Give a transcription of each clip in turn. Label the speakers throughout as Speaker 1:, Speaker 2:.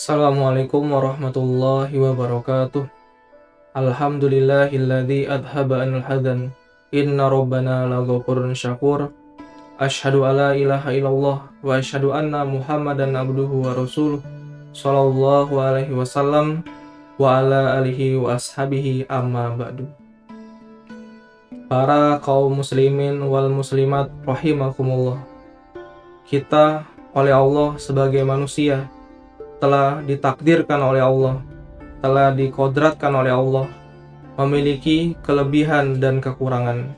Speaker 1: Assalamualaikum warahmatullahi wabarakatuh. Alhamdulillahilladzi adhaba anil hadan. Inna rabbana laghafurun syakur. Asyhadu alla ilaha illallah wa asyhadu anna Muhammadan abduhu wa rasuluh. Shallallahu alaihi wasallam wa ala alihi wa ashabihi amma ba'du. Para kaum muslimin wal muslimat rahimakumullah. Kita oleh Allah sebagai manusia telah ditakdirkan oleh Allah, telah dikodratkan oleh Allah, memiliki kelebihan dan kekurangan.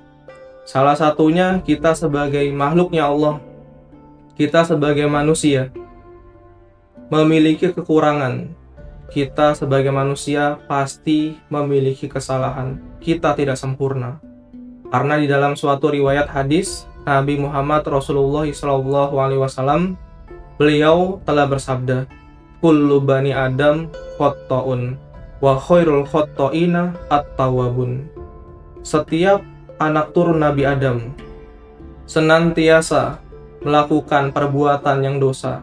Speaker 1: Salah satunya kita sebagai makhluknya Allah, kita sebagai manusia, memiliki kekurangan. Kita sebagai manusia pasti memiliki kesalahan. Kita tidak sempurna. Karena di dalam suatu riwayat hadis, Nabi Muhammad Rasulullah SAW, beliau telah bersabda, kullu bani Adam khotta'un wa khairul khotta'ina at-tawwabun. Setiap anak turun Nabi Adam senantiasa melakukan perbuatan yang dosa,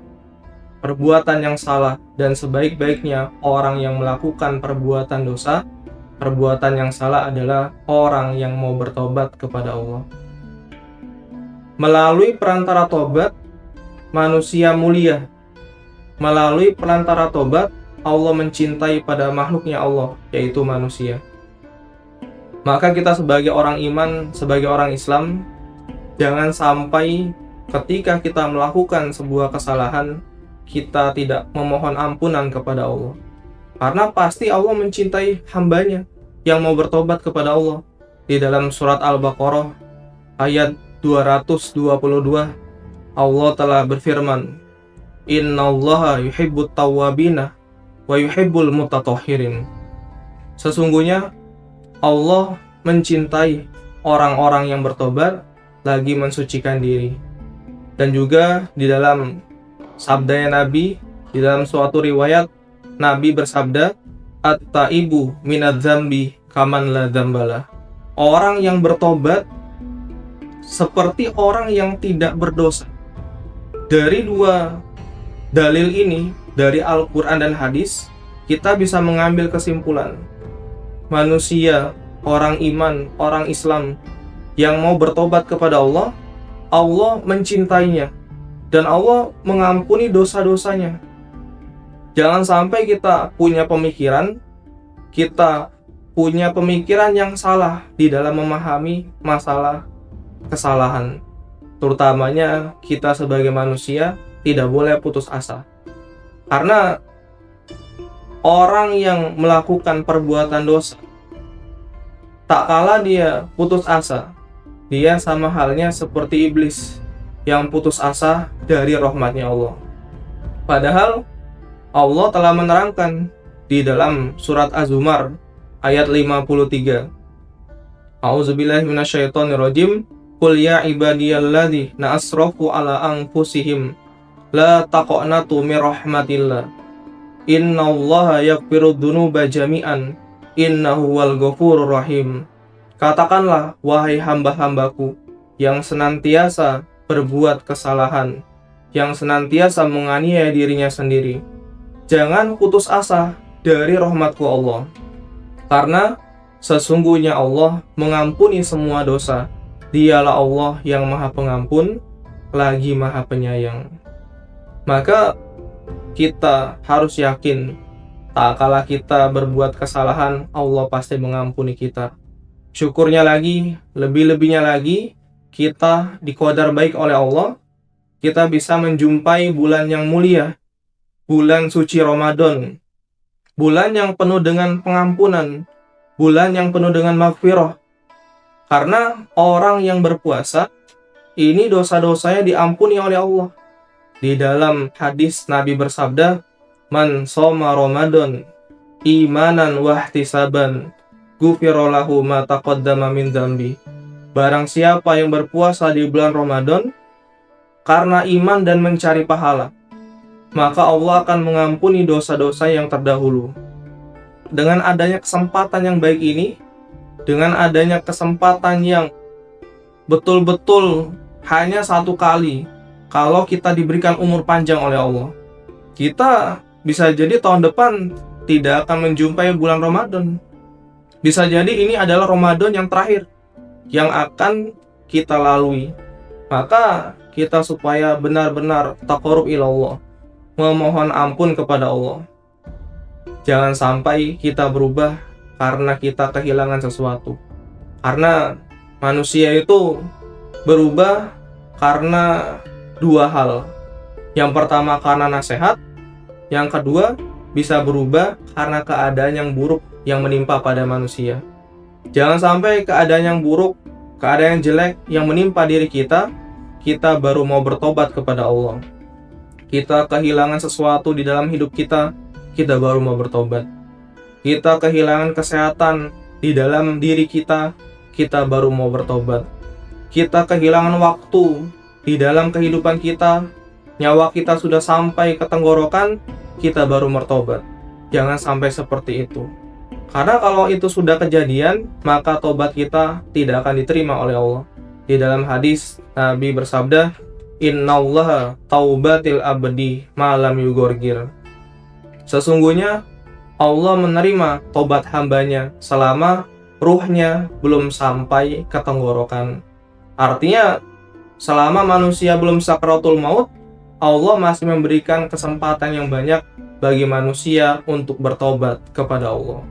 Speaker 1: perbuatan yang salah, dan sebaik-baiknya orang yang melakukan perbuatan dosa, perbuatan yang salah adalah orang yang mau bertobat kepada Allah. Melalui perantara tobat, manusia mulia. Melalui perantara tobat, Allah mencintai pada makhluknya Allah, yaitu manusia. Maka kita sebagai orang iman, sebagai orang Islam, jangan sampai ketika kita melakukan sebuah kesalahan, kita tidak memohon ampunan kepada Allah. Karena pasti Allah mencintai hambanya yang mau bertobat kepada Allah. Di dalam surat Al-Baqarah ayat 222, Allah telah berfirman, innallaha yuhibbut tawwabina wa yuhibbul mutatahhirin. Sesungguhnya Allah mencintai orang-orang yang bertobat lagi mensucikan diri. Dan juga di dalam sabdanya Nabi, di dalam suatu riwayat Nabi bersabda, at-taibu minadz-dzambi kaman la dzambala. Orang yang bertobat seperti orang yang tidak berdosa. Dari dua dalil ini, dari Al-Quran dan hadis, kita bisa mengambil kesimpulan. Manusia, orang iman, orang Islam yang mau bertobat kepada Allah, Allah mencintainya dan Allah mengampuni dosa-dosanya. Jangan sampai kita punya pemikiran yang salah di dalam memahami masalah kesalahan. Terutamanya kita sebagai manusia tidak boleh putus asa. Karena orang yang melakukan perbuatan dosa, tak kala dia putus asa, dia sama halnya seperti iblis yang putus asa dari rahmatnya Allah. Padahal Allah telah menerangkan di dalam surat Az-Zumar ayat 53. A'udzubillahi minasyaitonirrajim. Qul ya ibadiyalladzina asrafu ala anfusihim la taqnatu min rahmatillah. Innallaha yaghfirudz dzunuba jami'an. Innahu wal ghafurur rahim. Katakanlah, wahai hamba-hambaku yang senantiasa berbuat kesalahan, yang senantiasa menganiaya dirinya sendiri, jangan putus asa dari rahmatku Allah. Karena sesungguhnya Allah mengampuni semua dosa. Dialah Allah yang Maha Pengampun, lagi Maha Penyayang. Maka kita harus yakin, tak kala kita berbuat kesalahan, Allah pasti mengampuni kita. Syukurnya lagi, lebih-lebihnya lagi, kita diqadar baik oleh Allah. Kita bisa menjumpai bulan yang mulia, bulan suci Ramadan, bulan yang penuh dengan pengampunan, bulan yang penuh dengan maghfirah. Karena orang yang berpuasa, ini dosa-dosanya diampuni oleh Allah. Di dalam hadis Nabi bersabda, man shoma Ramadan imanan wahtisaban ghufira lahu ma taqaddama min dzambi. Barang siapa yang berpuasa di bulan Ramadan karena iman dan mencari pahala, maka Allah akan mengampuni dosa-dosa yang terdahulu. Dengan adanya kesempatan yang baik ini, dengan adanya kesempatan yang betul-betul hanya satu kali, kalau kita diberikan umur panjang oleh Allah, kita bisa jadi tahun depan tidak akan menjumpai bulan Ramadan. Bisa jadi ini adalah Ramadan yang terakhir yang akan kita lalui. Maka kita supaya benar-benar taqarrub ilallah, memohon ampun kepada Allah. Jangan sampai kita berubah karena kita kehilangan sesuatu. Karena manusia itu berubah karena dua hal. Yang pertama karena nasihat, yang kedua bisa berubah karena keadaan yang buruk yang menimpa pada manusia. Jangan sampai keadaan yang buruk, keadaan yang jelek yang menimpa diri kita baru mau bertobat kepada Allah. Kita kehilangan sesuatu di dalam hidup kita baru mau bertobat. Kita kehilangan kesehatan di dalam diri kita baru mau bertobat. Kita kehilangan waktu di dalam kehidupan kita, nyawa kita sudah sampai ke tenggorokan, kita baru bertobat. Jangan sampai seperti itu. Karena kalau itu sudah kejadian, maka tobat kita tidak akan diterima oleh Allah. Di dalam hadis, Nabi bersabda, "Innallaha taubatil abdi ma lam yugorgir." Sesungguhnya Allah menerima tobat hambanya selama ruhnya belum sampai ke tenggorokan. Artinya, selama manusia belum sakratul maut, Allah masih memberikan kesempatan yang banyak bagi manusia untuk bertobat kepada Allah.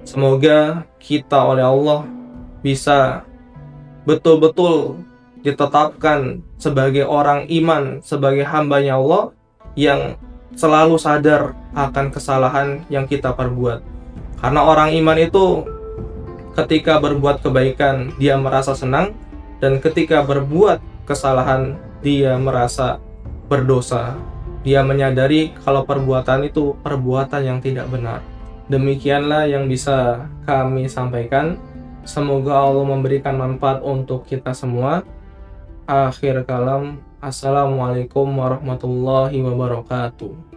Speaker 1: Semoga kita oleh Allah bisa betul-betul ditetapkan sebagai orang iman, sebagai hambanya Allah yang selalu sadar akan kesalahan yang kita perbuat. Karena orang iman itu ketika berbuat kebaikan dia merasa senang, dan ketika berbuat kesalahan dia merasa berdosa. Dia menyadari kalau perbuatan itu perbuatan yang tidak benar. Demikianlah yang bisa kami sampaikan. Semoga Allah memberikan manfaat untuk kita semua. Akhir kalam, Assalamualaikum warahmatullahi wabarakatuh.